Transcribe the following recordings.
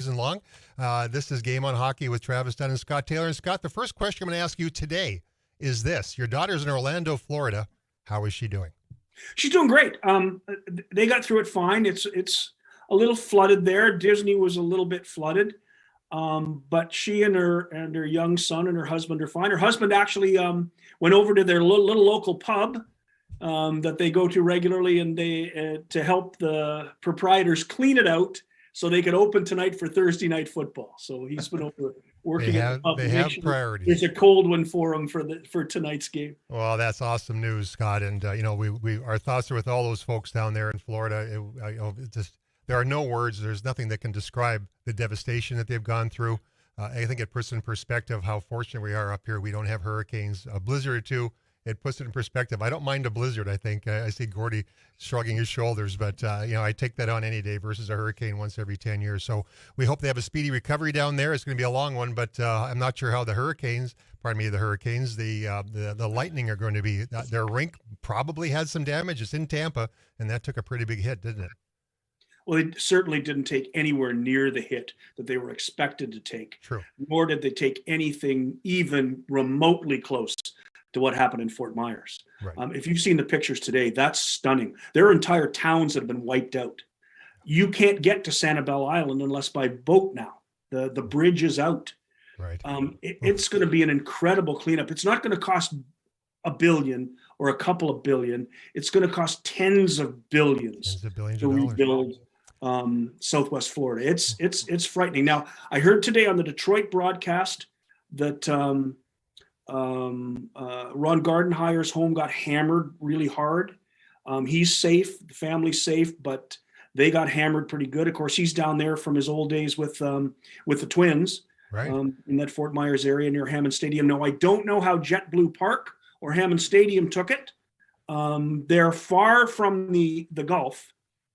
season long. This is Game on Hockey with Travis Dunn and Scott Taylor. And Scott, the first question I'm going to ask you today is this. Your daughter's in Orlando, Florida. How is she doing? She's doing great. They got through it fine. It's a little flooded there. Disney was a little bit flooded. But she and her young son and her husband are fine. Her husband actually went over to their little local pub that they go to regularly, and they to help the proprietors clean it out so they could open tonight for Thursday night football. So he's been over working at the pub. They have priorities. There's a cold one for them for tonight's game. Well, that's awesome news, Scott. And we our thoughts are with all those folks down there in Florida. There are no words. There's nothing that can describe the devastation that they've gone through. I think it puts in perspective how fortunate we are up here. We don't have hurricanes. A blizzard or two, it puts it in perspective. I don't mind a blizzard, I think. I see Gordy shrugging his shoulders, but, I take that on any day versus a hurricane once every 10 years. So we hope they have a speedy recovery down there. It's going to be a long one, but I'm not sure how the hurricanes, the Lightning are going to be. Their rink probably had some damage. It's in Tampa, and that took a pretty big hit, didn't it? Well, they certainly didn't take anywhere near the hit that they were expected to take. True. Nor did they take anything even remotely close to what happened in Fort Myers. Right. If you've seen the pictures today, that's stunning. There are entire towns that have been wiped out. You can't get to Sanibel Island unless by boat now. The bridge is out. Right. It's going to be an incredible cleanup. It's not going to cost $1 billion or a couple of billion. It's going to cost tens of billions to rebuild Southwest Florida. It's frightening. Now, I heard today on the Detroit broadcast that Ron Gardenhire's home got hammered really hard. He's safe, the family's safe, but they got hammered pretty good. Of course, he's down there from his old days with the Twins, right, in that Fort Myers area near Hammond Stadium. Now, I don't know how JetBlue Park or Hammond Stadium took it. They're far from the Gulf,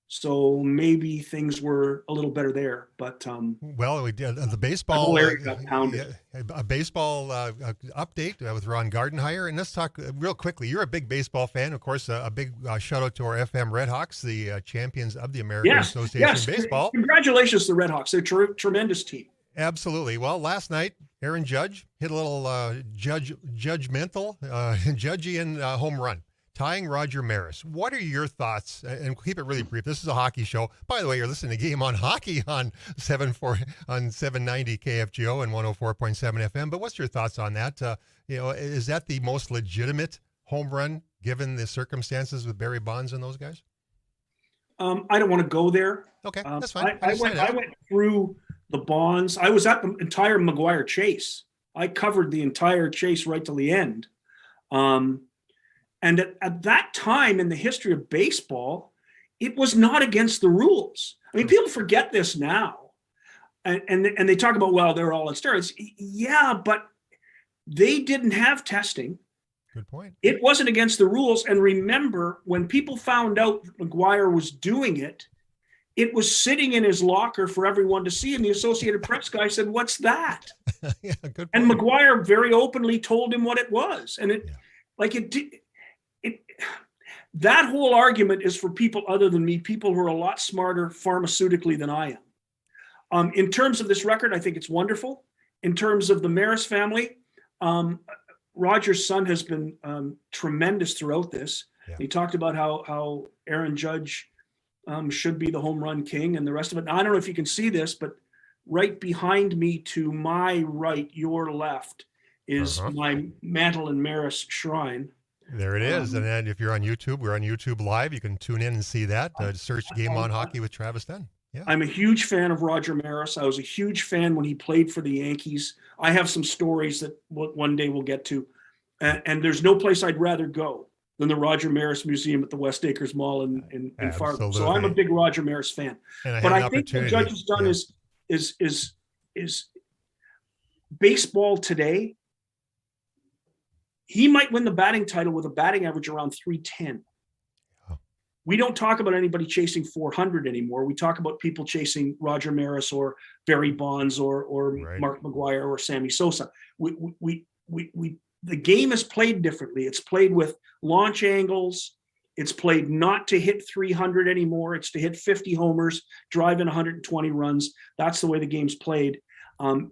so maybe things were a little better there. But well, we did the baseball. The whole area got pounded. A baseball update with Ron Gardenhire, and let's talk real quickly. You're a big baseball fan, of course. A big shout out to our FM Redhawks, the champions of the American Association of Baseball. Congratulations to the Redhawks. They're a tremendous team. Absolutely. Well, last night, Aaron Judge hit a little judgmental, Judgian home run, tying Roger Maris. What are your thoughts? And keep it really brief. This is a hockey show. By the way, you're listening to Game on Hockey on 790 KFGO and 104.7 FM. But what's your thoughts on that? Is that the most legitimate home run given the circumstances with Barry Bonds and those guys? I don't want to go there. Okay, that's fine. I went through the Bonds. I was at the entire McGuire chase. I covered the entire chase right till the end. And at that time in the history of baseball, it was not against the rules. I mean, people forget this now. And they talk about, well, they're all on steroids. Yeah, but they didn't have testing. Good point. It wasn't against the rules. And remember, when people found out McGuire was doing it, it was sitting in his locker for everyone to see. And the Associated Press guy said, "What's that?" Yeah, good point. And McGuire very openly told him what it was. And that whole argument is for people other than me, people who are a lot smarter pharmaceutically than I am. In terms of this record, I think it's wonderful. In terms of the Maris family, Roger's son has been tremendous throughout this. Yeah. He talked about how Aaron Judge should be the home run king and the rest of it. Now, I don't know if you can see this, but right behind me to my right, your left, is my Mantle and Maris shrine. There it is. And then if you're on YouTube, we're on YouTube Live. You can tune in and see that. Search Game on Hockey with Travis Dunn. Yeah. I'm a huge fan of Roger Maris. I was a huge fan when he played for the Yankees. I have some stories that one day we'll get to. And there's no place I'd rather go than the Roger Maris Museum at the West Acres Mall in Fargo. So I'm a big Roger Maris fan. But I think what Judge has done is baseball today. He might win the batting title with a batting average around 310. Oh. We don't talk about anybody chasing 400 anymore. We talk about people chasing Roger Maris or Barry Bonds or right. Mark McGuire or Sammy Sosa. The game is played differently. It's played with launch angles. It's played not to hit 300 anymore. It's to hit 50 homers, drive in 120 runs. That's the way the game's played.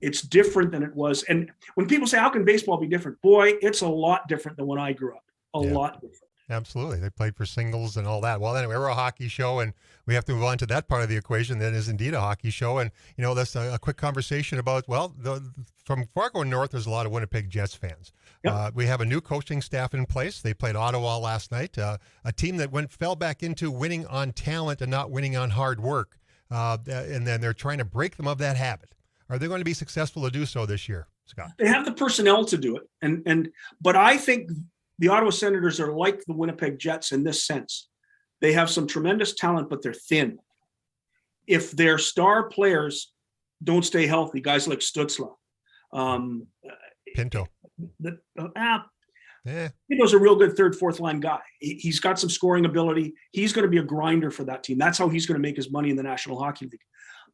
It's different than it was. And when people say, how can baseball be different? Boy, it's a lot different than when I grew up. A lot different. Absolutely. They played for singles and all that. Well, anyway, we're a hockey show, and we have to move on to that part of the equation that is indeed a hockey show. And, that's a quick conversation about, from Fargo North, there's a lot of Winnipeg Jets fans. Yep. We have a new coaching staff in place. They played Ottawa last night, a team that fell back into winning on talent and not winning on hard work. And then they're trying to break them of that habit. Are they going to be successful to do so this year, Scott? They have the personnel to do it. But I think the Ottawa Senators are like the Winnipeg Jets in this sense. They have some tremendous talent, but they're thin. If their star players don't stay healthy, guys like Stützle, Pinto. Pinto's a real good third, fourth line guy. He's got some scoring ability. He's going to be a grinder for that team. That's how he's going to make his money in the National Hockey League.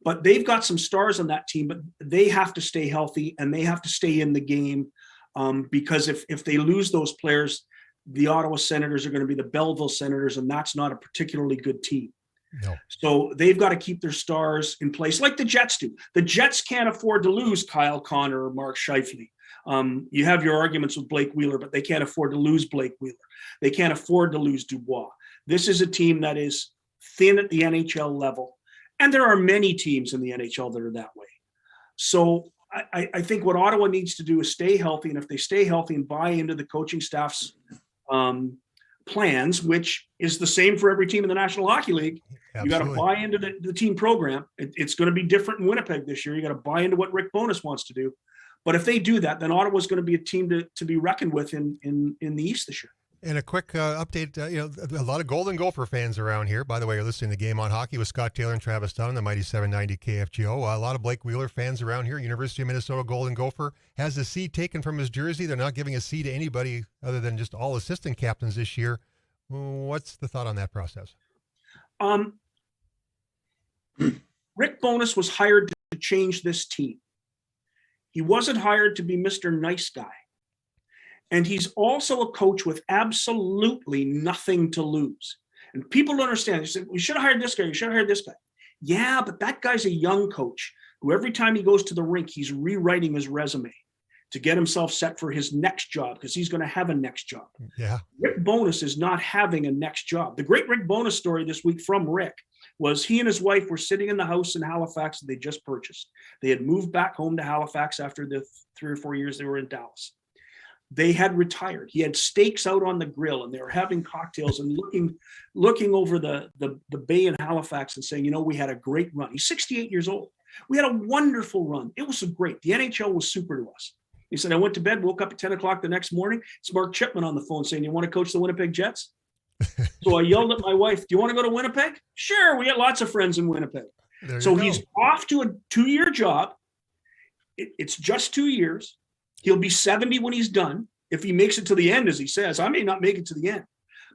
But they've got some stars on that team, but they have to stay healthy and they have to stay in the game. Because if they lose those players, the Ottawa Senators are going to be the Belleville Senators, and that's not a particularly good team. No. So they've got to keep their stars in place like the Jets do. The Jets can't afford to lose Kyle Connor or Mark Scheifele. You have your arguments with Blake Wheeler, but they can't afford to lose Blake Wheeler. They can't afford to lose Dubois. This is a team that is thin at the NHL level, and there are many teams in the NHL that are that way. So I think what Ottawa needs to do is stay healthy, and if they stay healthy and buy into the coaching staff's plans, which is the same for every team in the National Hockey League, you got to buy into the team program. It's going to be different in Winnipeg this year. You got to buy into what Rick Bowness wants to do. But if they do that, then Ottawa's going to be a team to be reckoned with in the East this year. And a quick update, a lot of Golden Gopher fans around here. By the way, you're listening to Game on Hockey with Scott Taylor and Travis Dunn on the Mighty 790 KFGO. A lot of Blake Wheeler fans around here. University of Minnesota Golden Gopher has the C taken from his jersey. They're not giving a C to anybody other than just all assistant captains this year. What's the thought on that process? Rick Bowness was hired to change this team. He wasn't hired to be Mr. Nice Guy. And he's also a coach with absolutely nothing to lose. And people don't understand. They say, we should have hired this guy. You should have hired this guy. Yeah, but that guy's a young coach who every time he goes to the rink, he's rewriting his resume to get himself set for his next job because he's going to have a next job. Yeah. Rick Bowness is not having a next job. The great Rick Bowness story this week from Rick was he and his wife were sitting in the house in Halifax that they just purchased. They had moved back home to Halifax after the 3 or 4 years they were in Dallas. They had retired. He had steaks out on the grill and they were having cocktails and looking over the bay in Halifax and saying, we had a great run. He's 68 years old. We had a wonderful run. It was so great. The NHL was super to us. He said, I went to bed, woke up at 10 o'clock the next morning. It's Mark Chipman on the phone saying, you want to coach the Winnipeg Jets? So I yelled at my wife, do you want to go to Winnipeg? Sure. We got lots of friends in Winnipeg. So he's off to a 2-year job. It's just 2 years. He'll be 70 when he's done. If he makes it to the end, as he says, I may not make it to the end,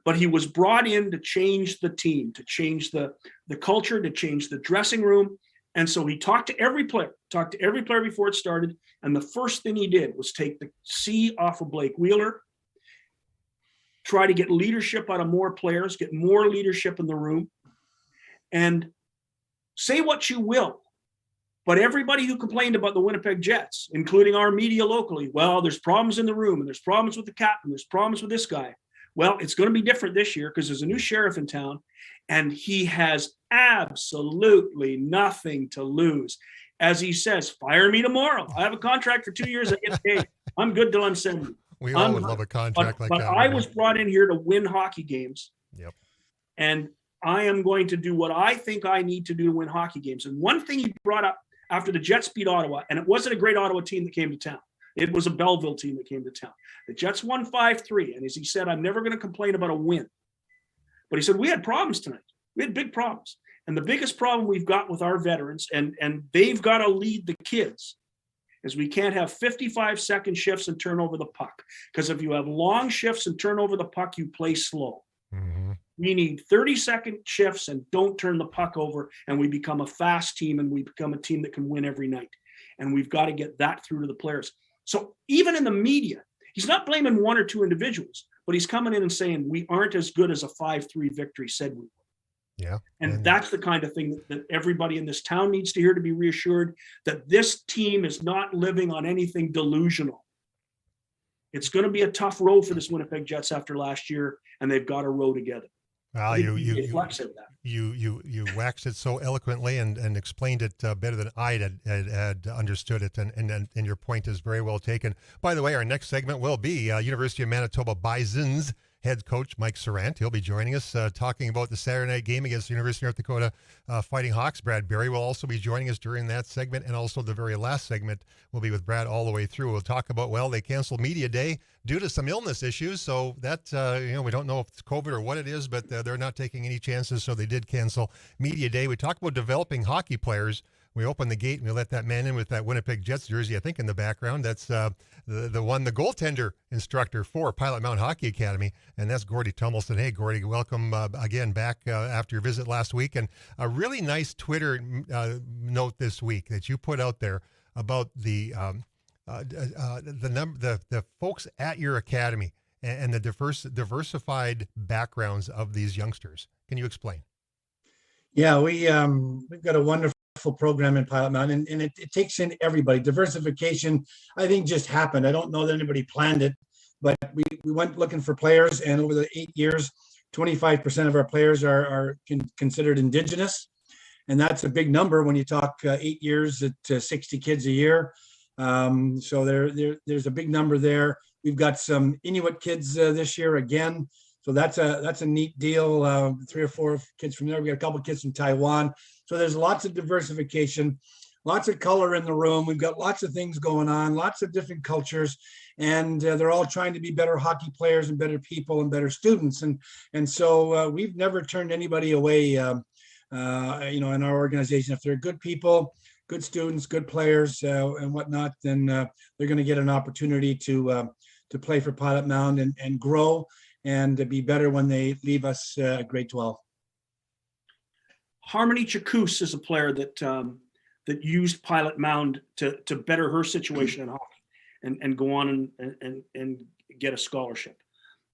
but he was brought in to change the team, to change the culture, to change the dressing room. And so he talked to every player before it started. And the first thing he did was take the C off of Blake Wheeler, try to get leadership out of more players, get more leadership in the room, and say what you will. But everybody who complained about the Winnipeg Jets, including our media locally, well, there's problems in the room and there's problems with the captain, there's problems with this guy. Well, it's going to be different this year because there's a new sheriff in town and he has absolutely nothing to lose. As he says, fire me tomorrow. I have a contract for 2 years. I get paid. I'm good till I'm 70. We all would love a contract like that. But I was brought in here to win hockey games. Yep. And I am going to do what I think I need to do to win hockey games. And one thing he brought up after the Jets beat Ottawa, and it wasn't a great Ottawa team that came to town. It was a Belleville team that came to town. The Jets won 5-3. And as he said, I'm never going to complain about a win. But he said, we had problems tonight. We had big problems. And the biggest problem we've got with our veterans, and they've got to lead the kids, is we can't have 55-second shifts and turn over the puck. Because if you have long shifts and turn over the puck, you play slow. Mm-hmm. We need 30-second shifts and don't turn the puck over, and we become a fast team and we become a team that can win every night. And we've got to get that through to the players. So even in the media, he's not blaming one or two individuals, but he's coming in and saying, we aren't as good as a 5-3 victory said we were. Yeah. And that's the kind of thing that everybody in this town needs to hear, to be reassured that this team is not living on anything delusional. It's going to be a tough road for this Winnipeg Jets after last year, and they've got to row together. Well, you waxed it so eloquently and explained it better than I had understood it, and your point is very well taken. By the way, our next segment will be University of Manitoba Bisons head coach Mike Sarant. He'll be joining us talking about the Saturday night game against the University of North Dakota Fighting Hawks. Brad Berry will also be joining us during that segment, and also the very last segment will be with Brad all the way through. We'll talk about, well, they canceled Media Day due to some illness issues, so that, we don't know if it's COVID or what it is, but they're not taking any chances, so they did cancel Media Day. We talked about developing hockey players. We opened the gate and we let that man in with that Winnipeg Jets jersey, I think, in the background. That's the goaltender instructor for Pilot Mountain Hockey Academy, and that's Gordy Tummelson. Hey, Gordy, welcome again back after your visit last week. And a really nice Twitter note this week that you put out there about the folks at your academy and the diversified backgrounds of these youngsters. Can you explain? Yeah, we've got a wonderful program in Pilot Mountain, and it takes in everybody. Diversification, I think, just happened. I don't know that anybody planned it, but we went looking for players, and over the 8 years, 25% of our players are considered Indigenous, and that's a big number when you talk 8 years at 60 kids a year. So there's a big number there. We've got some Inuit kids this year again. So that's a neat deal. 3 or 4 kids from there. We got a couple of kids from Taiwan. So there's lots of diversification, lots of color in the room. We've got lots of things going on, lots of different cultures, and they're all trying to be better hockey players and better people and better students. And so we've never turned anybody away, in our organization. If they're good people, good students, good players, and whatnot, then they're going to get an opportunity to play for Pilot Mound and grow and to be better when they leave us grade 12. Harmony Chakous is a player that used Pilot Mound to better her situation in hockey and go on and get a scholarship.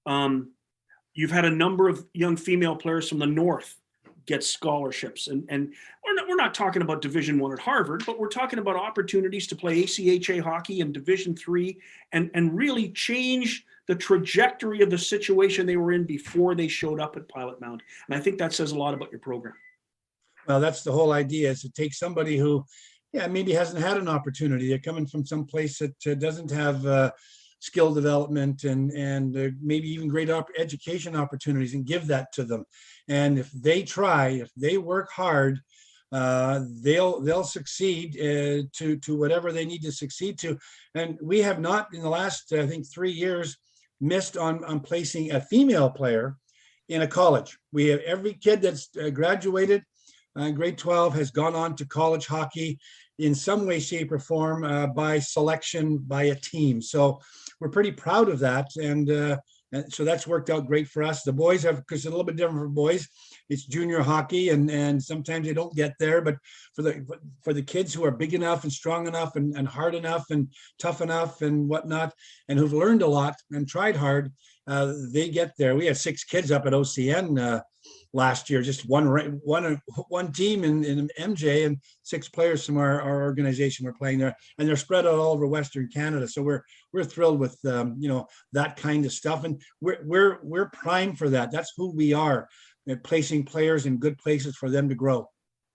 You've had a number of young female players from the North get scholarships, and we're not talking about Division I at Harvard, but we're talking about opportunities to play ACHA hockey in Division III and really change the trajectory of the situation they were in before they showed up at Pilot Mound. And I think that says a lot about your program. Well, that's the whole idea, is to take somebody who, maybe hasn't had an opportunity. They're coming from some place that doesn't have skill development and maybe even great education opportunities, and give that to them. And if they try, if they work hard, they'll succeed to whatever they need to succeed to. And we have not, in the last, I think, 3 years, missed on placing a female player in a college. We have every kid that's graduated grade 12 has gone on to college hockey in some way, shape, or form by selection by a team. So we're pretty proud of that. And so that's worked out great for us. The boys have, because it's a little bit different for boys, it's junior hockey, and sometimes they don't get there. But for the kids who are big enough and strong enough and hard enough and tough enough and whatnot, and who've learned a lot and tried hard, they get there. We had 6 kids up at OCN last year, just one team in MJ, and 6 players from our organization were playing there, and they're spread out all over Western Canada. So we're thrilled with that kind of stuff, and we're primed for that. That's who we are, placing players in good places for them to grow.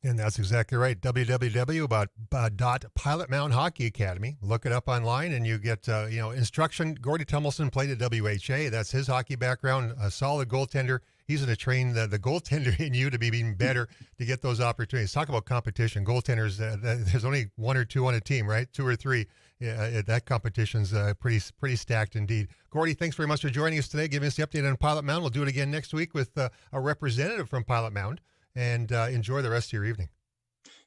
And that's exactly right. www.Pilot Mountain Hockey Academy. Look it up online, and you get instruction. Gordy Tummelson played at WHA. That's his hockey background. A solid goaltender. He's going to train the goaltender in you to be even better to get those opportunities. Talk about competition. Goaltenders, there's only 1 or 2 on a team, right? 2 or 3. That competition's pretty stacked indeed. Gordy, thanks very much for joining us today, giving us the update on Pilot Mound. We'll do it again next week with a representative from Pilot Mound, and enjoy the rest of your evening.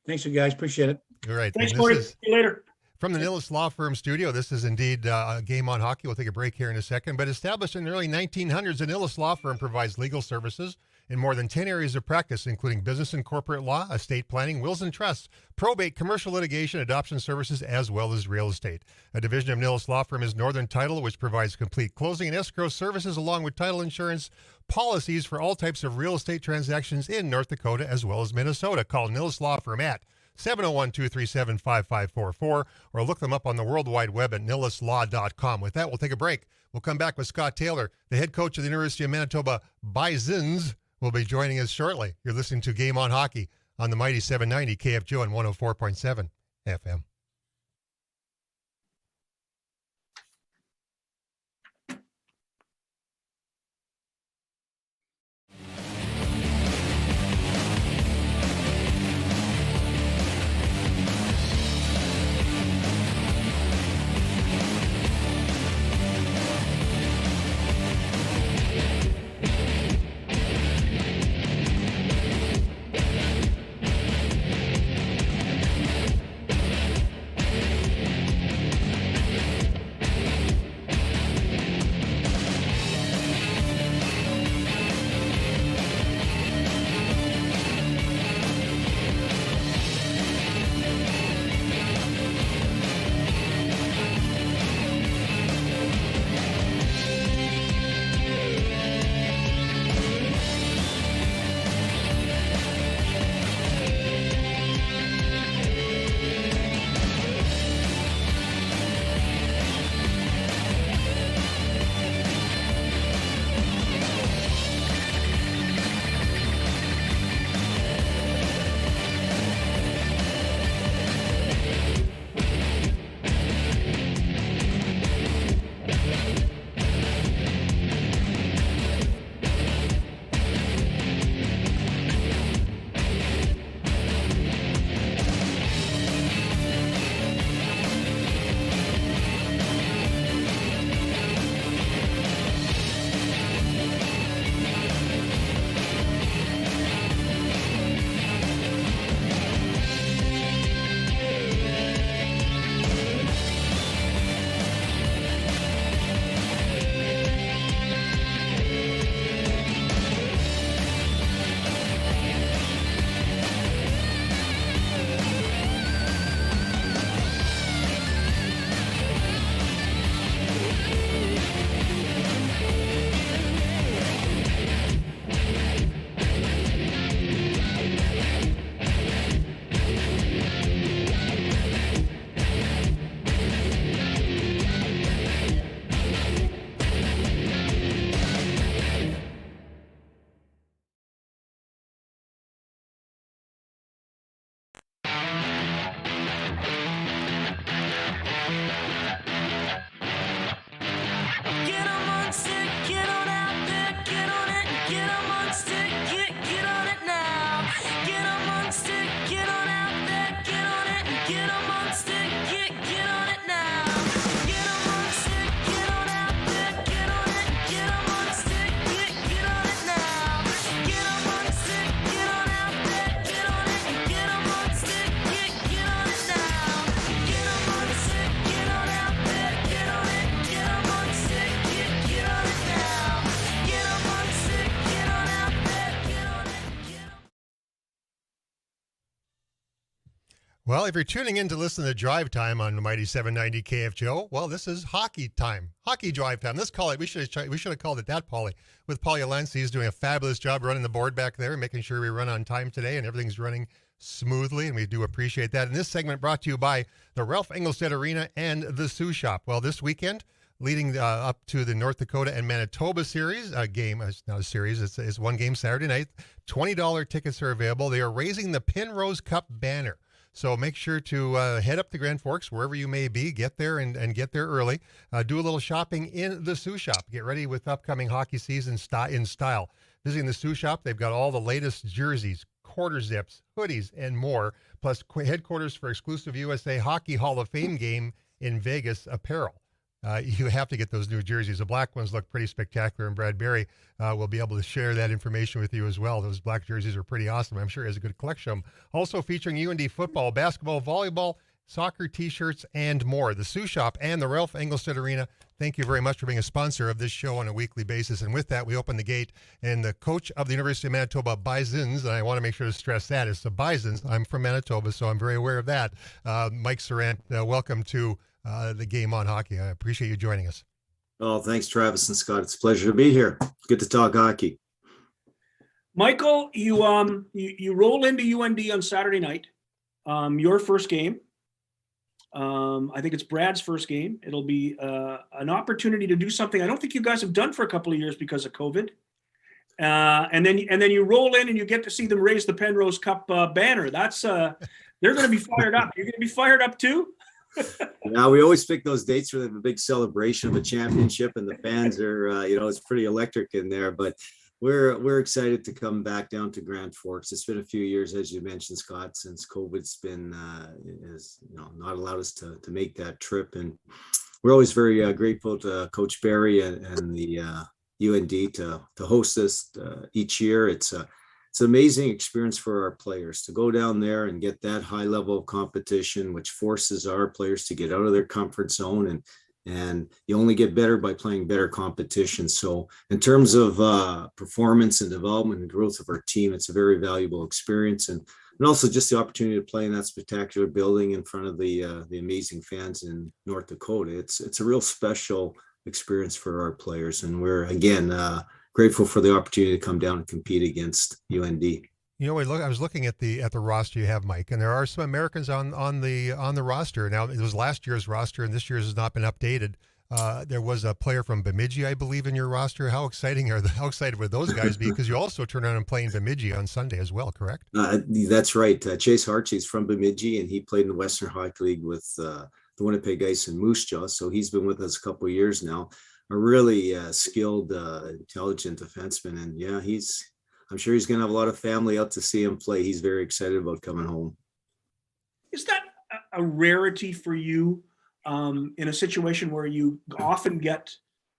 Thanks, you guys. Appreciate it. All right. Thanks, Gordy. See you later. From the Nilles Law Firm studio, this is indeed a Game on Hockey. We'll take a break here in a second. But established in the early 1900s, the Nilles Law Firm provides legal services in more than 10 areas of practice, including business and corporate law, estate planning, wills and trusts, probate, commercial litigation, adoption services, as well as real estate. A division of Nilles Law Firm is Northern Title, which provides complete closing and escrow services along with title insurance policies for all types of real estate transactions in North Dakota as well as Minnesota. Call Nilles Law Firm at 701-237-5544 or look them up on the World Wide Web at nilleslaw.com. With that, we'll take a break. We'll come back with Scott Taylor, the head coach of the University of Manitoba Bisons, will be joining us shortly. You're listening to Game on Hockey on the mighty 790 KFGO and 104.7 FM. Well, if you're tuning in to listen to Drive Time on the mighty 790 KFGO, well, this is hockey time, hockey drive time. Let's call it. We should have called it that, Paulie. With Paulie Lenz, he's doing a fabulous job running the board back there, making sure we run on time today, and everything's running smoothly, and we do appreciate that. And this segment brought to you by the Ralph Engelstad Arena and the Sioux Shop. Well, this weekend, leading up to the North Dakota and Manitoba series, game, it's not a series, it's one game Saturday night. $20 tickets are available. They are raising the Penrose Cup banner. So make sure to head up to Grand Forks, wherever you may be, get there and get there early. Do a little shopping in the Sioux Shop. Get ready with upcoming hockey season in style. Visiting the Sioux Shop, they've got all the latest jerseys, quarter zips, hoodies, and more, plus headquarters for exclusive USA Hockey Hall of Fame game in Vegas apparel. You have to get those new jerseys. The black ones look pretty spectacular, and Brad Berry will be able to share that information with you as well. Those black jerseys are pretty awesome. I'm sure he has a good collection of them. Also featuring UND football, basketball, volleyball, soccer, T-shirts, and more. The Sioux Shop and the Ralph Engelstad Arena, thank you very much for being a sponsor of this show on a weekly basis. And with that, we open the gate. And the coach of the University of Manitoba Bisons, and I want to make sure to stress that, is the Bisons. I'm from Manitoba, so I'm very aware of that. Mike Sarant, welcome to the Game on Hockey. I appreciate you joining us. Oh, thanks, Travis and Scott. It's a pleasure to be here. Good to talk hockey. Michael, you roll into UND on Saturday night. Your first game. I think it's Brad's first game. It'll be an opportunity to do something I don't think you guys have done for a couple of years because of COVID. And then you roll in and you get to see them raise the Penrose Cup banner. That's they're going to be fired up. You're going to be fired up too. Now we always pick those dates where they have a big celebration of a championship, and the fans are, it's pretty electric in there. But we're excited to come back down to Grand Forks. It's been a few years, as you mentioned, Scott, since COVID's been not allowed us to make that trip, and we're always very grateful to Coach Barry and the UND to host us each year. It's an amazing experience for our players to go down there and get that high level of competition, which forces our players to get out of their comfort zone, and you only get better by playing better competition. So in terms of performance and development and growth of our team, it's a very valuable experience, and also just the opportunity to play in that spectacular building in front of the amazing fans in North Dakota. It's a real special experience for our players, and we're again grateful for the opportunity to come down and compete against UND. I was looking at the roster you have, Mike, and there are some Americans on the roster. Now, it was last year's roster, and this year's has not been updated. There was a player from Bemidji, I believe, in your roster. How excited would those guys be? Because you also turn around and play in Bemidji on Sunday as well, correct? That's right. Chase Hartsy's from Bemidji, and he played in the Western Hockey League with the Winnipeg Ice and Moose Jaw. So he's been with us a couple of years now. A really skilled, intelligent defenseman, and yeah, I'm sure he's going to have a lot of family out to see him play. He's very excited about coming home. Is that a rarity for you in a situation where you often get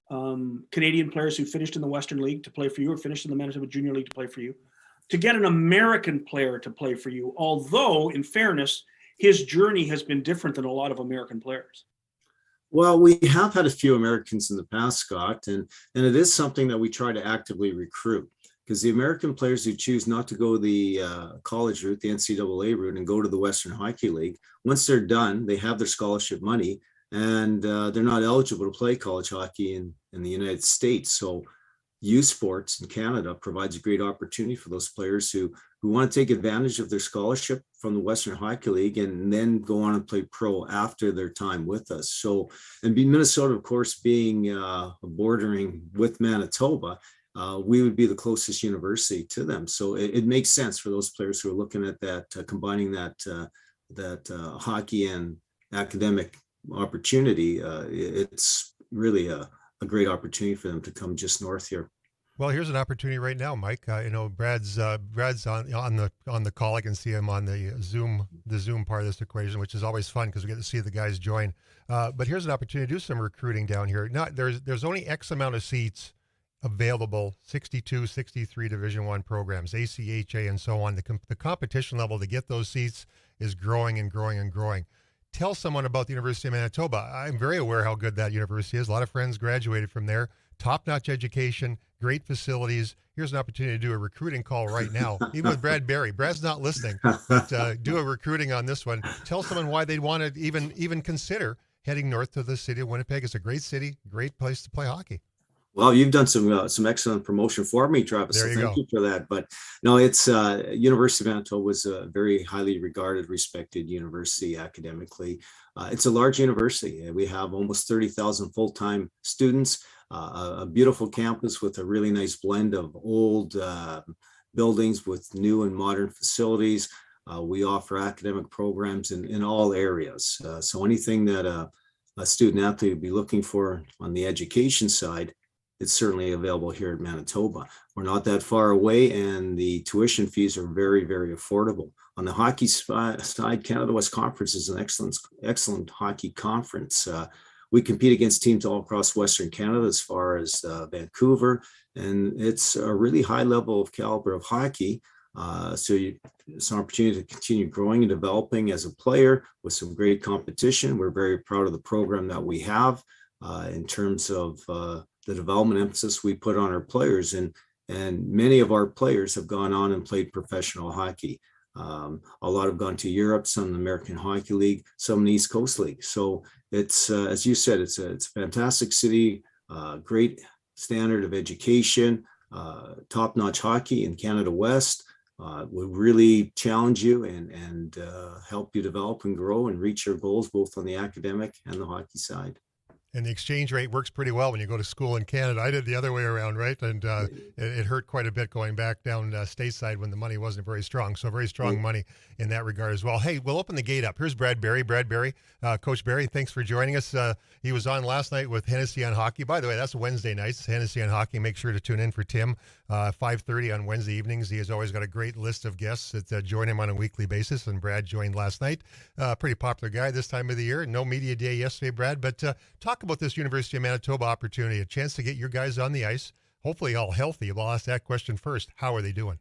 Canadian players who finished in the Western League to play for you or finished in the Manitoba Junior League to play for you, to get an American player to play for you, although, in fairness, his journey has been different than a lot of American players? Well, we have had a few Americans in the past, Scott, and it is something that we try to actively recruit. Because the American players who choose not to go the college route, the NCAA route, and go to the Western Hockey League, once they're done, they have their scholarship money, and they're not eligible to play college hockey in the United States. So youth sports in Canada provides a great opportunity for those players who want to take advantage of their scholarship from the Western Hockey League and then go on and play pro after their time with us. So, and Minnesota, of course, being bordering with Manitoba, we would be the closest university to them. So it makes sense for those players who are looking at that, combining that hockey and academic opportunity. It's really a great opportunity for them to come just north here. Well, here's an opportunity right now, Mike. Brad's on the call. I can see him on the Zoom part of this equation, which is always fun because we get to see the guys join. But here's an opportunity to do some recruiting down here. There's only X amount of seats available, 62, 63 Division I programs, ACHA and so on. The competition level to get those seats is growing and growing and growing. Tell someone about the University of Manitoba. I'm very aware how good that university is. A lot of friends graduated from there. Top-notch education, great facilities. Here's an opportunity to do a recruiting call right now, even with Brad Barry. Brad's not listening, but do a recruiting on this one. Tell someone why they'd want to even consider heading north to the city of Winnipeg. It's a great city, great place to play hockey. Well, you've done some excellent promotion for me, Travis. So thank you for that. But no, it's University of Manitoba was a very highly regarded, respected university academically. It's a large university. We have almost 30,000 full-time students, a beautiful campus with a really nice blend of old buildings with new and modern facilities. We offer academic programs in all areas. So anything that a student athlete would be looking for on the education side, it's certainly available here at Manitoba. We're not that far away, and the tuition fees are very, very affordable. On the hockey side, Canada West Conference is an excellent hockey conference. We compete against teams all across Western Canada as far as Vancouver, and it's a really high level of caliber of hockey. So it's an opportunity to continue growing and developing as a player with some great competition. We're very proud of the program that we have. in terms of the development emphasis we put on our players. And many of our players have gone on and played professional hockey. A lot have gone to Europe, some in the American Hockey League, some in the East Coast League. So it's, as you said, it's a fantastic city, great standard of education, top-notch hockey in Canada West. Would really challenge you and help you develop and grow and reach your goals, both on the academic and the hockey side. And the exchange rate works pretty well when you go to school in Canada. I did the other way around, right? And it hurt quite a bit going back down stateside when the money wasn't very strong. So very strong money in that regard as well. Hey, we'll open the gate up. Here's Brad Berry. Brad Berry, Coach Berry, thanks for joining us. He was on last night with Hennessy on Hockey. By the way, that's Wednesday nights, Hennessy on Hockey. Make sure to tune in for Tim, 5:30 on Wednesday evenings. He has always got a great list of guests that join him on a weekly basis, and Brad joined last night. Pretty popular guy this time of the year. No media day yesterday, Brad, but talk about this University of Manitoba opportunity, a chance to get your guys on the ice, hopefully all healthy. We'll ask that question first. How are they doing?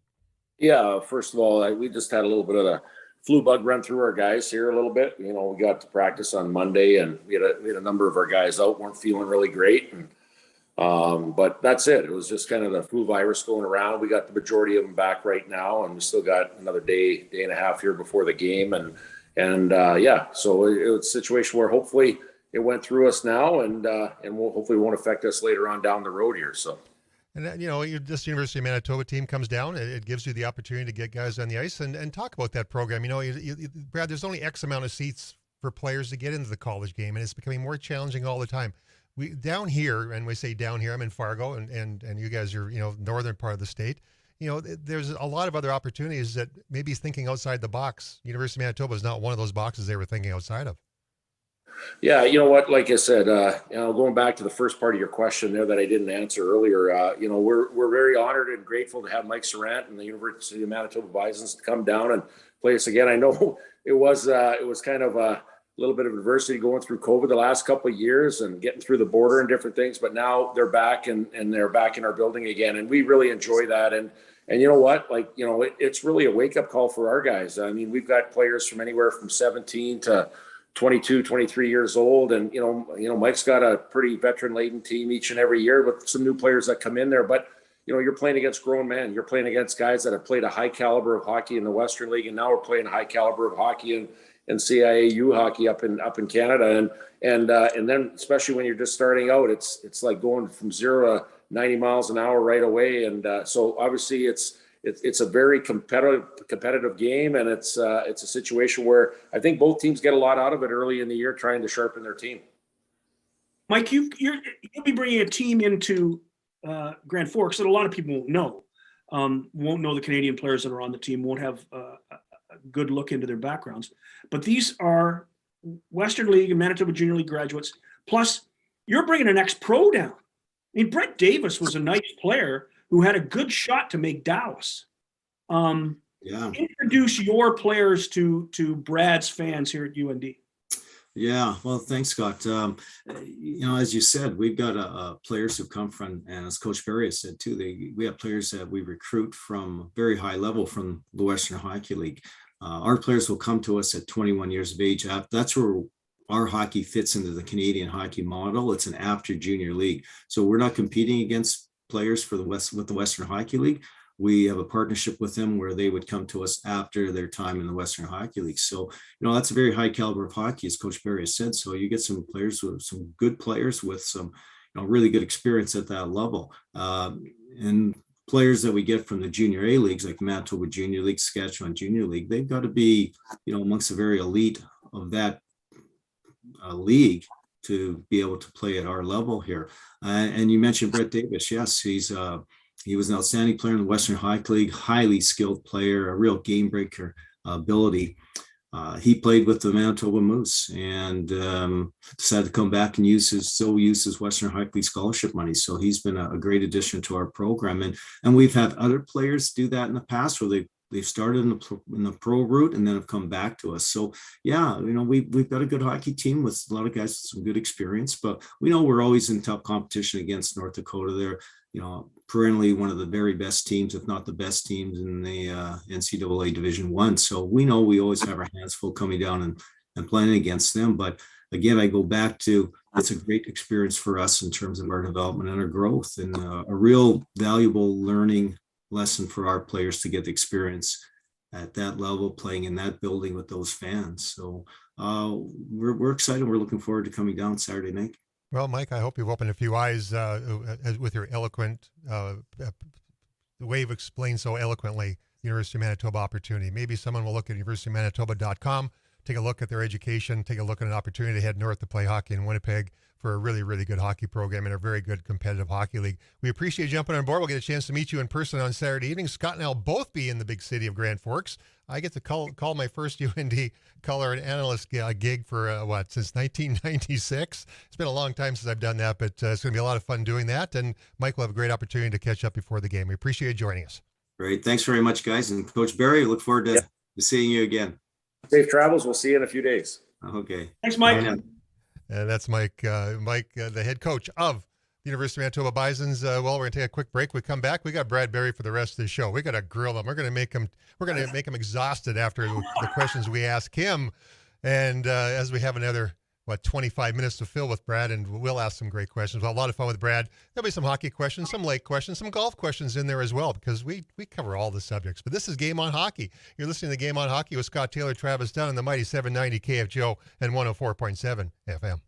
Yeah, first of all, we just had a little bit of the flu bug run through our guys here a little bit. You know, we got to practice on Monday, and we had a number of our guys out, weren't feeling really great. And but that's it. It was just kind of the flu virus going around. We got the majority of them back right now, and we still got another day and a half here before the game. And yeah, so it was a situation where hopefully it went through us now, and will hopefully won't affect us later on down the road here. So. And, you know, this University of Manitoba team comes down. It gives you the opportunity to get guys on the ice and talk about that program. You know, Brad, there's only X amount of seats for players to get into the college game, and it's becoming more challenging all the time. We down here, and we say down here, I'm in Fargo, and you guys are, you know, northern part of the state. You know, there's a lot of other opportunities that maybe thinking outside the box. University of Manitoba is not one of those boxes they were thinking outside of. Yeah, you know what? Like I said, you know, going back to the first part of your question there that I didn't answer earlier, you know, we're very honored and grateful to have Mike Sarant and the University of Manitoba Bisons to come down and play us again. I know it was kind of a little bit of adversity going through COVID the last couple of years and getting through the border and different things, but now they're back and they're back in our building again, and we really enjoy that. And you know what? Like, you know, it's really a wake up call for our guys. I mean, we've got players from anywhere from 17 to 22, 23 years old. And, you know, Mike's got a pretty veteran laden team each and every year with some new players that come in there, but, you know, you're playing against grown men. You're playing against guys that have played a high caliber of hockey in the Western League. And now we're playing a high caliber of hockey and CIAU hockey up in Canada. And then especially when you're just starting out, it's like going from 0 to 90 miles an hour right away. And so obviously it's a very competitive game, and it's a situation where I think both teams get a lot out of it early in the year, trying to sharpen their team. Mike, you'll be bringing a team into Grand Forks that a lot of people won't know. Won't know the Canadian players that are on the team, won't have a good look into their backgrounds. But these are Western League and Manitoba Junior League graduates. Plus, you're bringing an ex-pro down. I mean, Brett Davis was a nice player who had a good shot to make Dallas. Introduce your players to Brad's fans here at UND. Yeah, well, thanks, Scott. You know, as you said, we've got players who come from, and as Coach Berry has said too, we have players that we recruit from very high level from the Western Hockey League. Our players will come to us at 21 years of age. That's where our hockey fits into the Canadian hockey model. It's an after junior league, so we're not competing against players for with the Western Hockey League. We have a partnership with them where they would come to us after their time in the Western Hockey League. So, you know, that's a very high caliber of hockey, as Coach Berry has said. So you get some players with some good players with some, you know, really good experience at that level. And players that we get from the junior A leagues, like Manitoba Junior League, Saskatchewan Junior League, they've got to be, you know, amongst the very elite of that league to be able to play at our level here. And you mentioned Brett Davis. Yes, he was an outstanding player in the Western Hockey League, highly skilled player, a real game breaker ability. He played with the Manitoba Moose and decided to come back and use his Western Hockey League scholarship money. So he's been a great addition to our program. And we've had other players do that in the past where they've started in the pro route and then have come back to us. So yeah, you know, we've got a good hockey team with a lot of guys with some good experience, but we know we're always in tough competition against North Dakota. They're, you know, perennially one of the very best teams, if not the best teams in the NCAA Division I. So we know we always have our hands full coming down and playing against them. But again, I go back to it's a great experience for us in terms of our development and our growth, and a real valuable learning lesson for our players to get the experience at that level, playing in that building with those fans. So we're excited. We're looking forward to coming down Saturday night. Well, Mike, I hope you've opened a few eyes with your eloquent, the way you've explained so eloquently the University of Manitoba opportunity. Maybe someone will look at universityofmanitoba.com, take a look at their education, take a look at an opportunity to head north to play hockey in Winnipeg for a really, really good hockey program and a very good competitive hockey league. We appreciate you jumping on board. We'll get a chance to meet you in person on Saturday evening. Scott and I will both be in the big city of Grand Forks. I get to call my first UND color and analyst gig for since 1996. It's been a long time since I've done that, but it's going to be a lot of fun doing that. And Mike will have a great opportunity to catch up before the game. We appreciate you joining us. Great. Thanks very much, guys. And Coach Barry, look forward to seeing you again. Safe travels. We'll see you in a few days. Okay. Thanks, Mike. And that's Mike, the head coach of the University of Manitoba Bisons. Well, we're going to take a quick break. We come back. We got Brad Berry for the rest of the show. We got to grill him. We're going to make him exhausted after the questions we ask him. And as we have another 25 minutes to fill with Brad, and we'll ask some great questions. Well, a lot of fun with Brad. There'll be some hockey questions, some lake questions, some golf questions in there as well, because we cover all the subjects. But this is Game On Hockey. You're listening to Game On Hockey with Scott Taylor, Travis Dunn on the mighty 790 KFGO and 104.7 FM.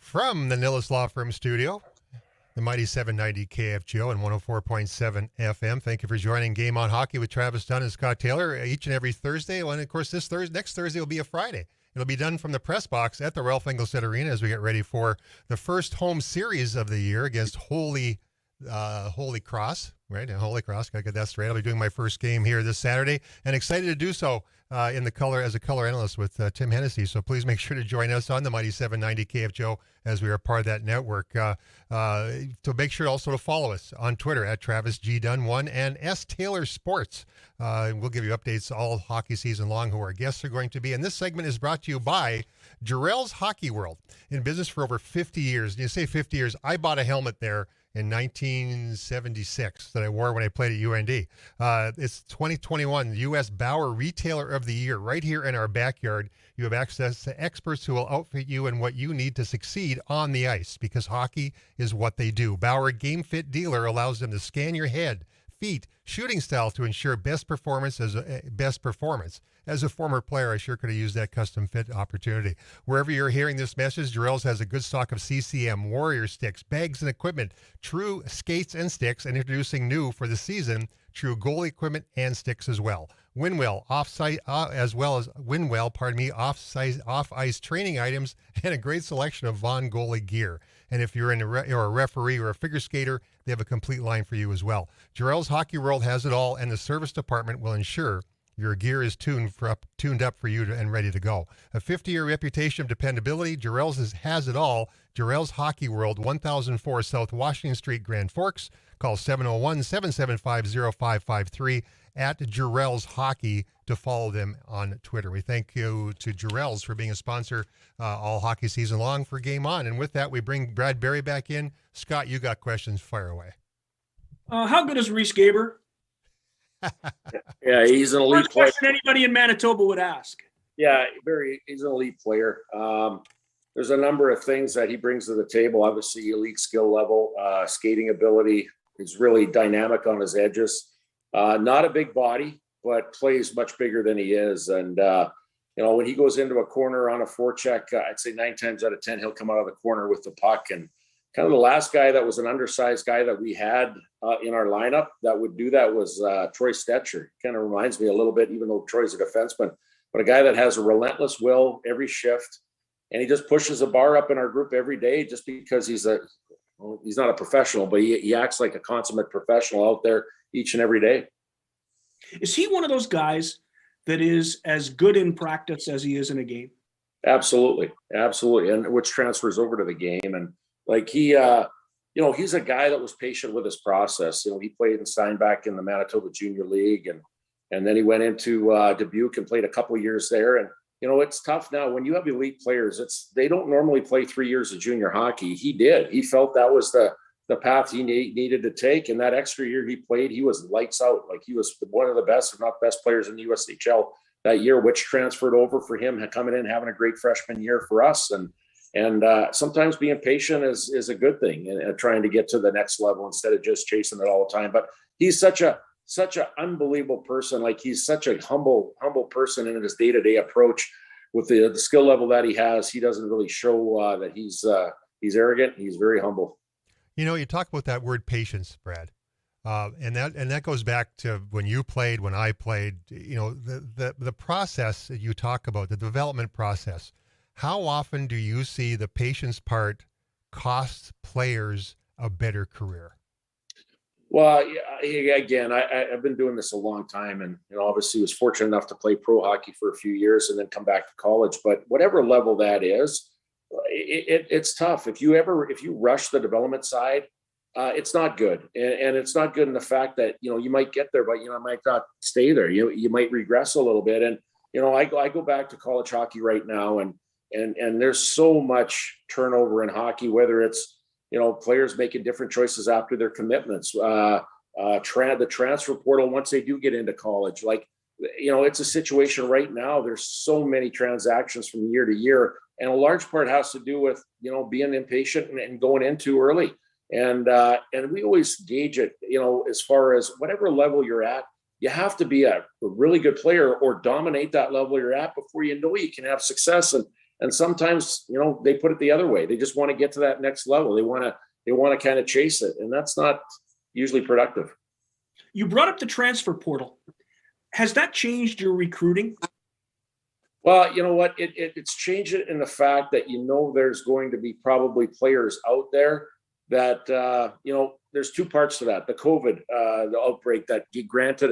From the Nillis Law Firm studio The mighty 790 KFGO and 104.7 FM. Thank you for joining Game on Hockey with Travis Dunn and Scott Taylor each and every Thursday. And of course, next Thursday will be a Friday. It'll be done from the press box at the Ralph Engelstad Arena as we get ready for the first home series of the year against Holy Cross, right? Holy Cross, gotta get that straight. I'll be doing my first game here this Saturday, and excited to do so as a color analyst with Tim Hennessy. So please make sure to join us on the mighty 790 KFGO as we are part of that network. To make sure also to follow us on Twitter at Travis G Dunn 1 and S Taylor Sports. We'll give you updates all hockey season long who our guests are going to be. And this segment is brought to you by Jarrell's Hockey World, in business for over 50 years. And you say 50 years, I bought a helmet there in 1976 that I wore when I played at UND. It's 2021 U.S. Bauer Retailer of the Year right here in our backyard. You have access to experts who will outfit you in what you need to succeed on the ice, because hockey is what they do. Bauer Game Fit Dealer allows them to scan your head, feet, shooting style to ensure best performance. As a former player, I sure could have used that custom fit opportunity. Wherever you're hearing this message, Jarrell's has a good stock of CCM, Warrior sticks, bags and equipment, True skates and sticks, and introducing new for the season, True goalie equipment and sticks as well. Winwell off-ice training items, and a great selection of Vaughn goalie gear. And if you're you're a referee or a figure skater, they have a complete line for you as well. Jarrell's Hockey World has it all, and the service department will ensure your gear is tuned up for you and ready to go. A 50-year reputation of dependability, Jarrell's has it all. Jarrell's Hockey World, 1004 South Washington Street, Grand Forks. Call 701-775-0553 at Jarrell's Hockey to follow them on Twitter. We thank you to Jarrell's for being a sponsor all hockey season long for Game On. And with that, we bring Brad Berry back in. Scott, you got questions. Fire away. How good is Reese Gaber? Yeah, he's an elite First player. question anybody in Manitoba would ask. Yeah, he's an elite player. There's a number of things that he brings to the table. Obviously, elite skill level, skating ability. He's really dynamic on his edges. Not a big body, but plays much bigger than he is. And, when he goes into a corner on a forecheck, I'd say 9 times out of 10, he'll come out of the corner with the puck. And kind of the last guy that was an undersized guy that we had in our lineup that would do that was Troy Stecher. Kind of reminds me a little bit, even though Troy's a defenseman, but a guy that has a relentless will every shift. And he just pushes a bar up in our group every day just because he's not a professional, but he acts like a consummate professional out there each and every day. Is he one of those guys that is as good in practice as he is in a game? Absolutely. And which transfers over to the game. And like he's a guy that was patient with his process. He played in Steinbach in the Manitoba Junior League, and then he went into Dubuque and played a couple of years there. And it's tough now when you have elite players. They don't normally play 3 years of junior hockey. He did. He felt that was the path he needed to take. And that extra year he played, he was lights out. Like he was one of the best, if not best players in the USHL that year, which transferred over for him, coming in, having a great freshman year for us. And sometimes being patient is a good thing and trying to get to the next level instead of just chasing it all the time. But he's such an unbelievable person. Like he's such a humble person in his day-to-day approach with the skill level that he has. He doesn't really show that he's arrogant. He's very humble. You talk about that word patience, Brad. And that goes back to when you played, when I played, the process that you talk about, the development process. How often do you see the patience part cost players a better career? Well, again, I've been doing this a long time, and obviously was fortunate enough to play pro hockey for a few years and then come back to college. But whatever level that is, it's tough. If you rush the development side, it's not good, and it's not good in the fact that you might get there, but might not stay there. You might regress a little bit. And I go back to college hockey right now, and there's so much turnover in hockey, whether it's players making different choices after their commitments, the transfer portal once they do get into college. Like, it's a situation right now. There's so many transactions from year to year, and a large part has to do with being impatient and going in too early. And we always gauge it, as far as whatever level you're at, you have to be a really good player or dominate that level you're at before you can have success. And sometimes, they put it the other way. They just want to get to that next level. They want they want to kind of chase it, and that's not usually productive. You brought up the transfer portal. Has that changed your recruiting? Well, you know what? It's changed it in the fact that there's going to be probably players out there that there's two parts to that. The COVID the outbreak that granted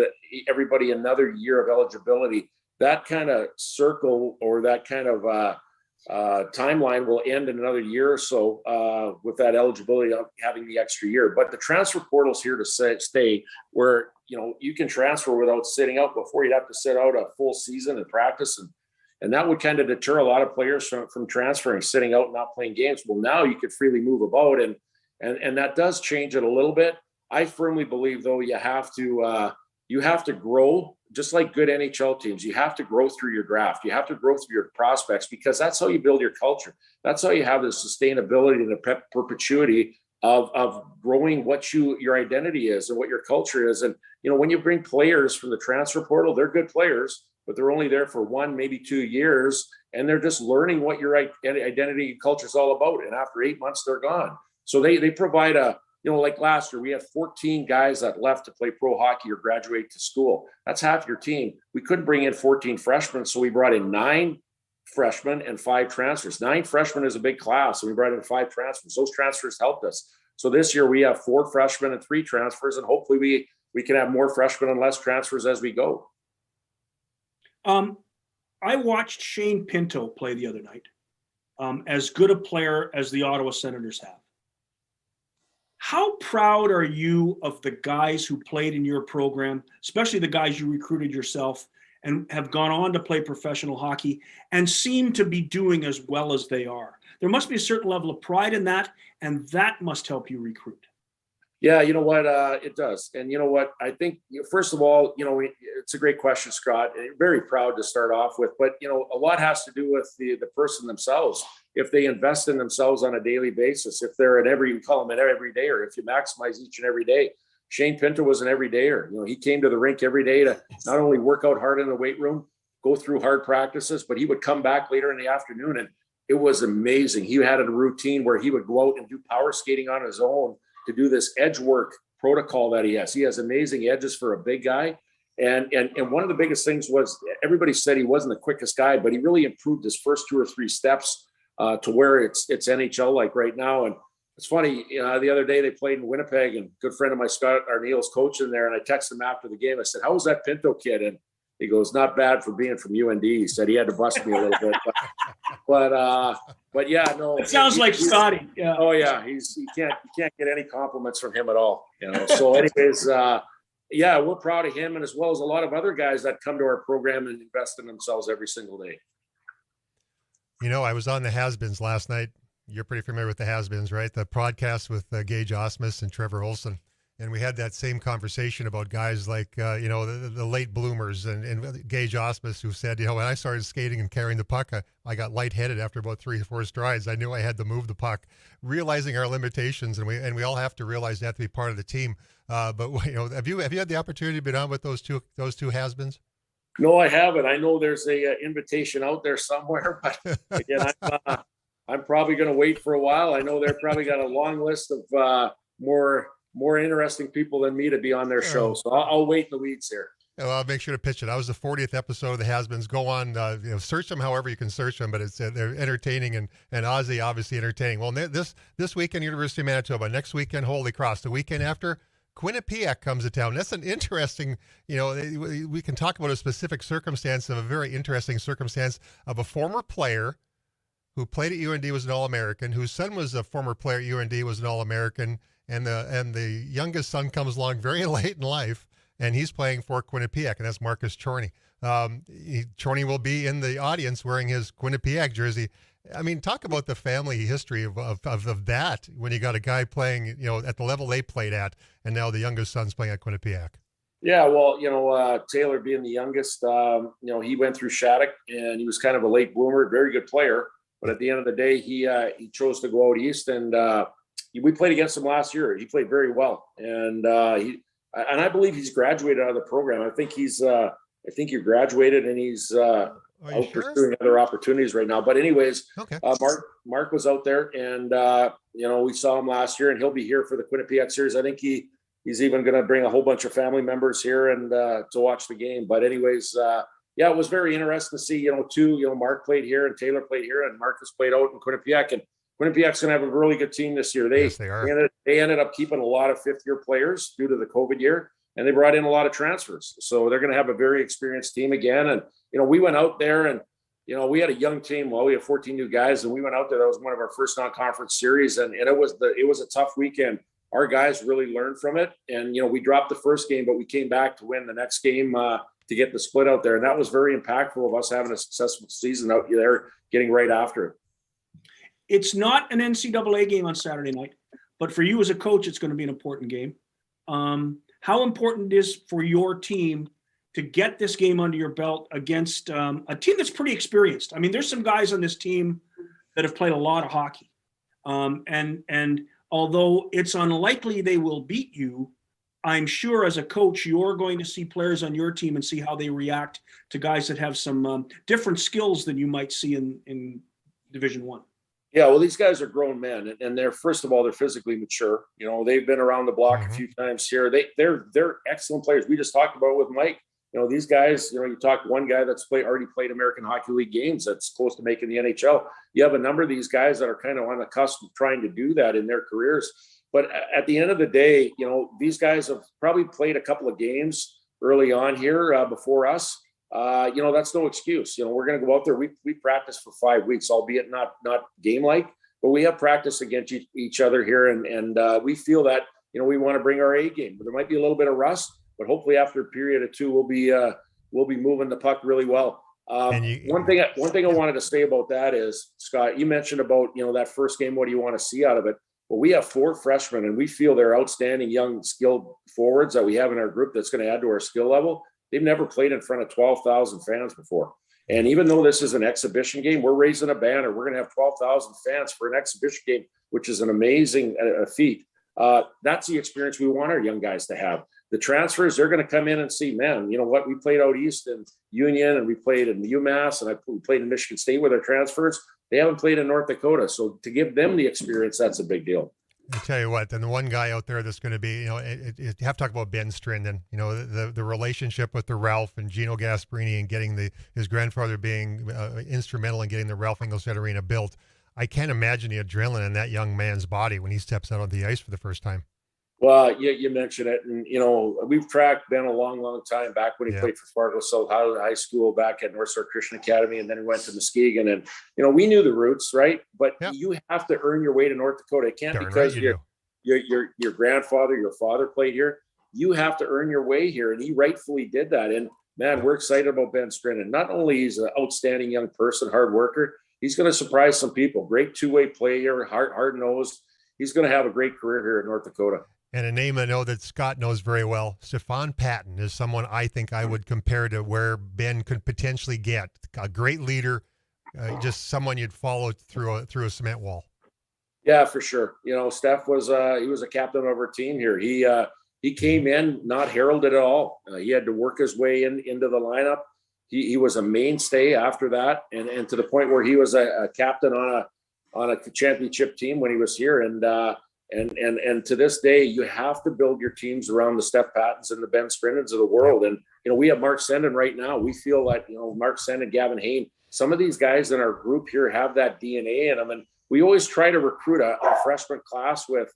everybody another year of eligibility. That kind of circle or that kind of timeline will end in another year or so with that eligibility of having the extra year. But the transfer portal's here to stay, where you can transfer without sitting out. Before, you'd have to sit out a full season and practice, and that would kind of deter a lot of players from transferring, sitting out and not playing games. Well, now you could freely move about, and that does change it a little bit. I firmly believe, though, you have to grow. Just like good NHL teams, you have to grow through your draft. You have to grow through your prospects, because that's how you build your culture. That's how you have the sustainability and the perpetuity of growing what your identity is and what your culture is. And, when you bring players from the transfer portal, they're good players, but they're only there for 1, maybe 2 years, and they're just learning what your identity and culture is all about. And after 8 months, they're gone. So they provide like last year, we had 14 guys that left to play pro hockey or graduate to school. That's half your team. We couldn't bring in 14 freshmen, so we brought in 9 freshmen and 5 transfers. 9 freshmen is a big class, so we brought in 5 transfers. Those transfers helped us. So this year we have 4 freshmen and 3 transfers, and hopefully we can have more freshmen and less transfers as we go. I watched Shane Pinto play the other night, as good a player as the Ottawa Senators have. How proud are you of the guys who played in your program, especially the guys you recruited yourself and have gone on to play professional hockey and seem to be doing as well as they are? There must be a certain level of pride in that, and that must help you recruit. Yeah, you know what? It does. And you know what? I think, first of all, it's a great question, Scott. Very proud to start off with. But, a lot has to do with the person themselves. If they invest in themselves on a daily basis, if they're you call them an everydayer, if you maximize each and every day. Shane Pinto was an everydayer. He came to the rink every day to not only work out hard in the weight room, go through hard practices, but he would come back later in the afternoon, and it was amazing. He had a routine where he would go out and do power skating on his own to do this edge work protocol that he has. He has amazing edges for a big guy. And one of the biggest things was, everybody said he wasn't the quickest guy, but he really improved his first 2 or 3 steps to where it's NHL like right now. And it's funny, the other day they played in Winnipeg, and a good friend of mine, Scott Arneal's coaching there. And I texted him after the game. I said, "How was that Pinto kid?" And he goes, "Not bad for being from UND." He said he had to bust me a little bit, but yeah, no. It sounds like Scotty. Yeah. Oh yeah, you can't get any compliments from him at all. So, anyways, yeah, we're proud of him, and as well as a lot of other guys that come to our program and invest in themselves every single day. I was on the Has-Beens last night. You're pretty familiar with the Has-Beens, right? The podcast with Gage Osmus and Trevor Olson. And we had that same conversation about guys like, the late bloomers and Gage Osmus, who said, when I started skating and carrying the puck, I got lightheaded after about 3 or 4 strides. I knew I had to move the puck, realizing our limitations. And we all have to realize that to be part of the team. But have you had the opportunity to be on with those two has-beens? No, I haven't. I know there's a invitation out there somewhere, but again, I'm probably going to wait for a while. I know they're probably got a long list of more interesting people than me to be on their show. So I'll wait in the weeds here. Well, I'll make sure to pitch it. I was the 40th episode of the Has-Beens. Go on, search them however you can search them, but they're entertaining, and Ozzy obviously entertaining. Well, this weekend, University of Manitoba. Next weekend, Holy Cross. The weekend after, Quinnipiac comes to town. That's an interesting, we can talk about a specific circumstance of a very interesting circumstance of a former player who played at UND, was an All-American, whose son was a former player at UND, was an All-American, and the youngest son comes along very late in life, and he's playing for Quinnipiac, and that's Marcus Chorney. Chorney will be in the audience wearing his Quinnipiac jersey. I mean, talk about the family history of that, when you got a guy playing, at the level they played at, and now the youngest son's playing at Quinnipiac. Yeah, well, Taylor being the youngest, he went through Shattuck, and he was kind of a late bloomer, very good player. But at the end of the day, he chose to go out east, and we played against him last year. He played very well, and I believe he's graduated out of the program. I think he graduated, and he's Are you out sure? pursuing other opportunities right now. But anyways, Okay. Mark was out there, and we saw him last year, and he'll be here for the Quinnipiac series. I think he's even going to bring a whole bunch of family members here and to watch the game. But anyways, it was very interesting to see. Mark played here, and Taylor played here, and Marcus played out in Quinnipiac, and Quinnipiac's going to have a really good team this year. Yes, they are. They ended up keeping a lot of fifth-year players due to the COVID year, and they brought in a lot of transfers. So they're going to have a very experienced team again. And, we went out there and, we had a young team. Well, we had 14 new guys, and we went out there. That was one of our first non-conference series, and it was a tough weekend. Our guys really learned from it. And, we dropped the first game, but we came back to win the next game to get the split out there. And that was very impactful of us having a successful season out there, getting right after it. It's not an NCAA game on Saturday night, but for you as a coach, it's going to be an important game. How important it is for your team to get this game under your belt against a team that's pretty experienced? I mean, there's some guys on this team that have played a lot of hockey. And although it's unlikely they will beat you, I'm sure as a coach, you're going to see players on your team and see how they react to guys that have some different skills than you might see in Division I. Yeah, well, these guys are grown men, and they're, first of all, they're physically mature. They've been around the block a few times here. They're excellent players. We just talked about it with Mike. These guys, you talk to one guy that's already played American Hockey League games that's close to making the NHL. You have a number of these guys that are kind of on the cusp of trying to do that in their careers. But at the end of the day, these guys have probably played a couple of games early on here before us. That's no excuse. We're going to go out there. We practice for 5 weeks, albeit not game like, but we have practice against each other here, and we feel that we want to bring our A game. There might be a little bit of rust, but hopefully after a period of two, we'll be moving the puck really well. One thing I wanted to say about that is, Scott, you mentioned about that first game. What do you want to see out of it? Well, we have 4 freshmen, and we feel they're outstanding young skilled forwards that we have in our group. That's going to add to our skill level. They've never played in front of 12,000 fans before. And even though this is an exhibition game, we're raising a banner. We're going to have 12,000 fans for an exhibition game, which is an amazing feat. That's the experience we want our young guys to have. The transfers, they're going to come in and see, man, you know what? We played out east in Union, and we played in UMass, and we played in Michigan State with our transfers. They haven't played in North Dakota. So to give them the experience, that's a big deal. I tell you what, and the one guy out there that's going to be, you have to talk about Ben Strinden, the relationship with the Ralph and Gino Gasparini and getting his grandfather being instrumental in getting the Ralph Engelstad Arena built. I can't imagine the adrenaline in that young man's body when he steps out on the ice for the first time. Well, you mentioned it, and we've tracked Ben a long time back when he played for Fargo South High School back at North Star Christian Academy, and then he went to Muskegon, and we knew the roots, right? But you have to earn your way to North Dakota. It can't because your grandfather, your father played here. You have to earn your way here, and he rightfully did that. And man, we're excited about Ben Strinden. Not only he's an outstanding young person, hard worker, he's going to surprise some people. Great two-way player, hard-nosed. He's going to have a great career here in North Dakota. And a name I know that Scott knows very well, Stefan Patton, is someone I think I would compare to where Ben could potentially get. A great leader, just someone you'd follow through a cement wall. Yeah, for sure. Steph was he was a captain of our team here. He came in not heralded at all. He had to work his way into the lineup. He was a mainstay after that, and to the point where he was a captain on a championship team when he was here. And to this day, you have to build your teams around the Steph Pattons and the Ben Strindens of the world. And, we have Mark Senden right now. We feel like, Mark Senden, Gavin Hain, some of these guys in our group here have that DNA in them. And we always try to recruit a freshman class with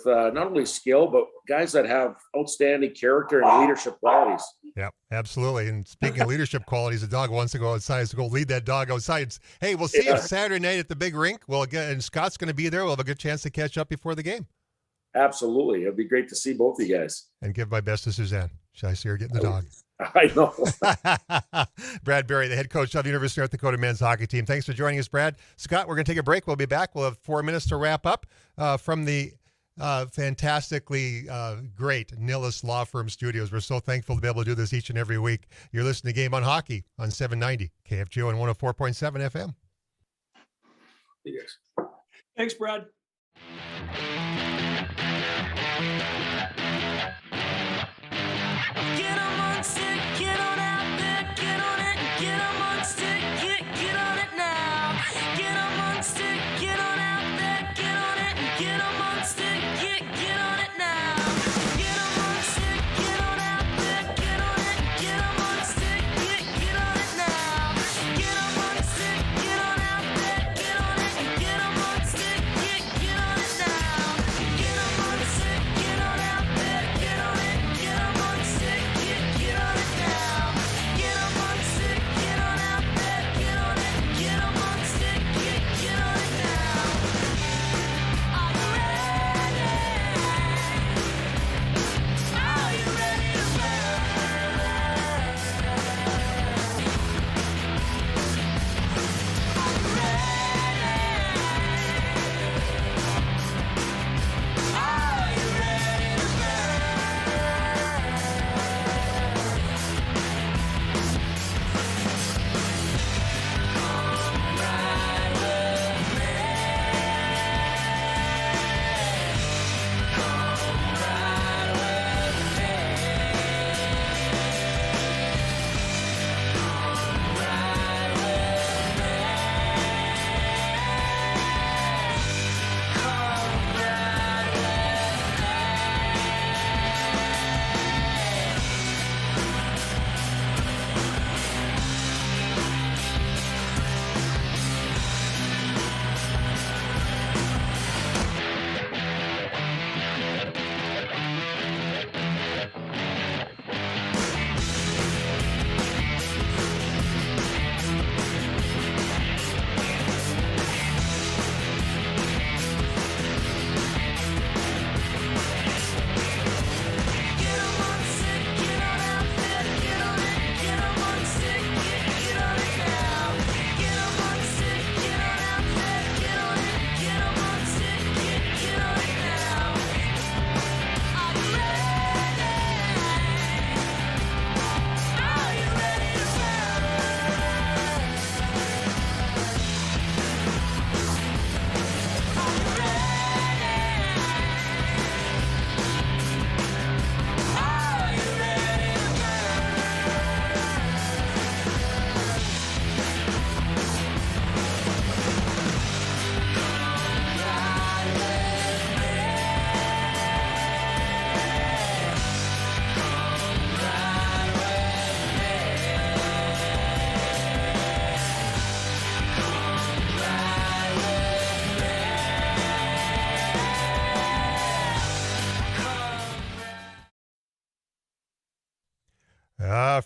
not only skill, but guys that have outstanding character and leadership qualities. Yeah, absolutely. And speaking of leadership qualities, the dog wants to go outside, so go lead that dog outside. Hey, we'll see you Saturday night at the big rink. Well, again, and Scott's going to be there. We'll have a good chance to catch up before the game. Absolutely. It'd be great to see both of you guys. And give my best to Suzanne. Should I see her getting the dog? I know. Brad Berry, the head coach of the University of North Dakota men's hockey team. Thanks for joining us, Brad. Scott, we're going to take a break. We'll be back. We'll have 4 minutes to wrap up from the fantastically great Nillis Law Firm Studios. We're so thankful to be able to do this each and every week. You're listening to Game on Hockey on 790 KFGO and 104.7 FM. Yes. Thanks, Brad. Get amongst it, get on out there, get on it, get amongst it.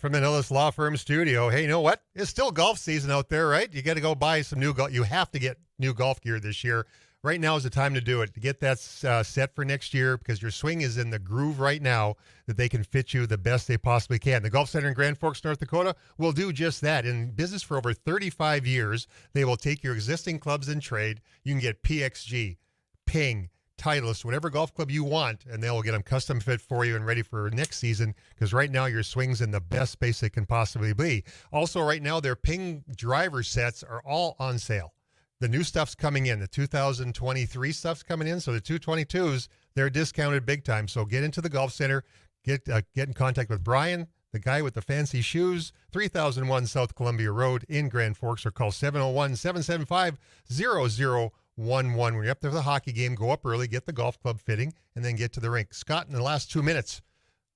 from the Nilles Law Firm studio. Hey, you know what? It's still golf season out there, right? You got to go buy some new golf. You have to get new golf gear this year. Right now is the time to do it, to get that set for next year, because your swing is in the groove right now that they can fit you the best they possibly can. The Golf Center in Grand Forks, North Dakota will do just that. In business for over 35 years, they will take your existing clubs and trade. You can get PXG, Ping, Titleist, whatever golf club you want, and they'll get them custom fit for you and ready for next season, because right now your swing's in the best space it can possibly be. Also, right now, their Ping driver sets are all on sale. The new stuff's coming in. The 2023 stuff's coming in, so the 222s, they're discounted big time. So get into the Golf Center, get in contact with Brian, the guy with the fancy shoes, 3001 South Columbia Road in Grand Forks, or call 701-775-0011. When you're up there for the hockey game, go up early, get the golf club fitting, and then get to the rink. Scott, in the last 2 minutes,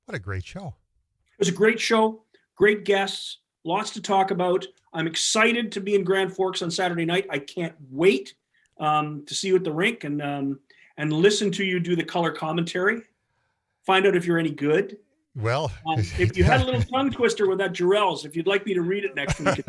what a great show. It was a great show, great guests, lots to talk about. I'm excited to be in Grand Forks on Saturday night. I can't wait to see you at the rink and listen to you do the color commentary. Find out if you're any good. Well, if you had a little tongue twister with that Jarrell's, if you'd like me to read it next week.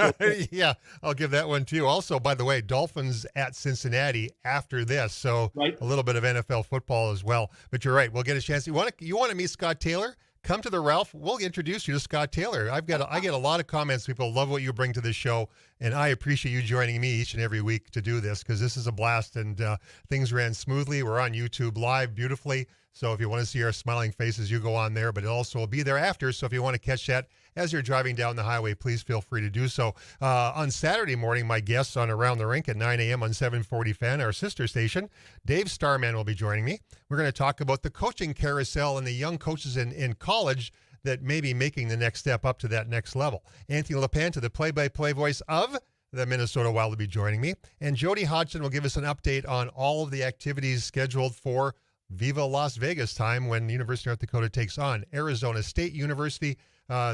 Yeah, I'll give that one to you. Also, by the way, Dolphins at Cincinnati after this, so right. A little bit of NFL football as well. But you're right, we'll get a chance. You want to meet Scott Taylor? Come to the Ralph. We'll introduce you to Scott Taylor. I get a lot of comments. People love what you bring to this show, and I appreciate you joining me each and every week to do this, because this is a blast, and things ran smoothly. We're on YouTube live beautifully, so if you want to see our smiling faces, you go on there, but it also will be there after, so if you want to catch that as you're driving down the highway, please feel free to do so. On Saturday morning, my guests on Around the Rink at 9 a.m. on 740 Fan, our sister station, Dave Starman will be joining me. We're going to talk about the coaching carousel and the young coaches in college that may be making the next step up to that next level. Anthony LaPanta, the play-by-play voice of the Minnesota Wild, will be joining me. And Jody Hodgson will give us an update on all of the activities scheduled for Viva Las Vegas time, when the University of North Dakota takes on Arizona State University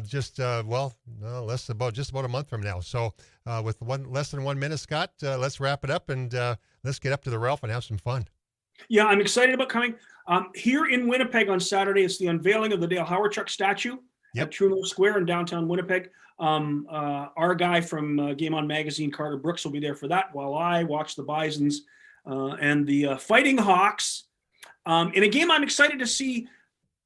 just about a month from now. So with less than 1 minute, Scott, let's wrap it up and let's get up to the Ralph and have some fun. Yeah, I'm excited about coming. Here in Winnipeg on Saturday, it's the unveiling of the Dale Hawerchuk statue at True North Square in downtown Winnipeg. Our guy from Game On Magazine, Carter Brooks, will be there for that, while I watch the Bisons and the Fighting Hawks. In a game I'm excited to see,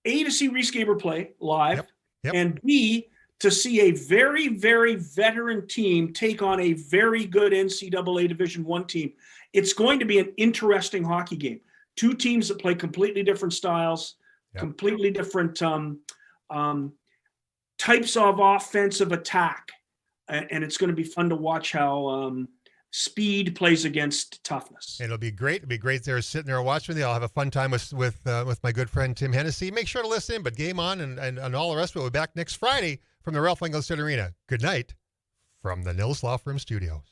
A, to see Reese Gaber play live, and B, to see a very, very veteran team take on a very good NCAA Division I team. It's going to be an interesting hockey game. Two teams that play completely different styles, completely different types of offensive attack. And it's going to be fun to watch how speed plays against toughness. It'll be great. It'll be great there sitting there watching with you. I'll have a fun time with my good friend Tim Hennessy. Make sure to listen in, but game on and all the rest. We'll be back next Friday from the Ralph Engelstad Arena. Good night from the Nilles Law Firm studios.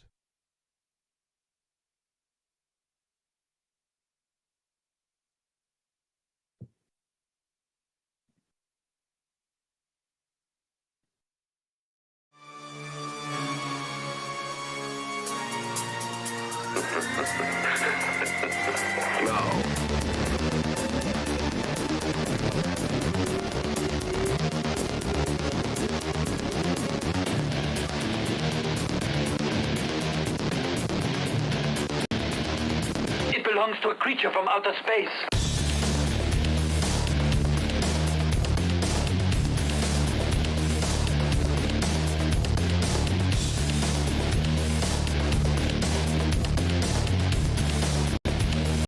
It belongs to a creature from outer space.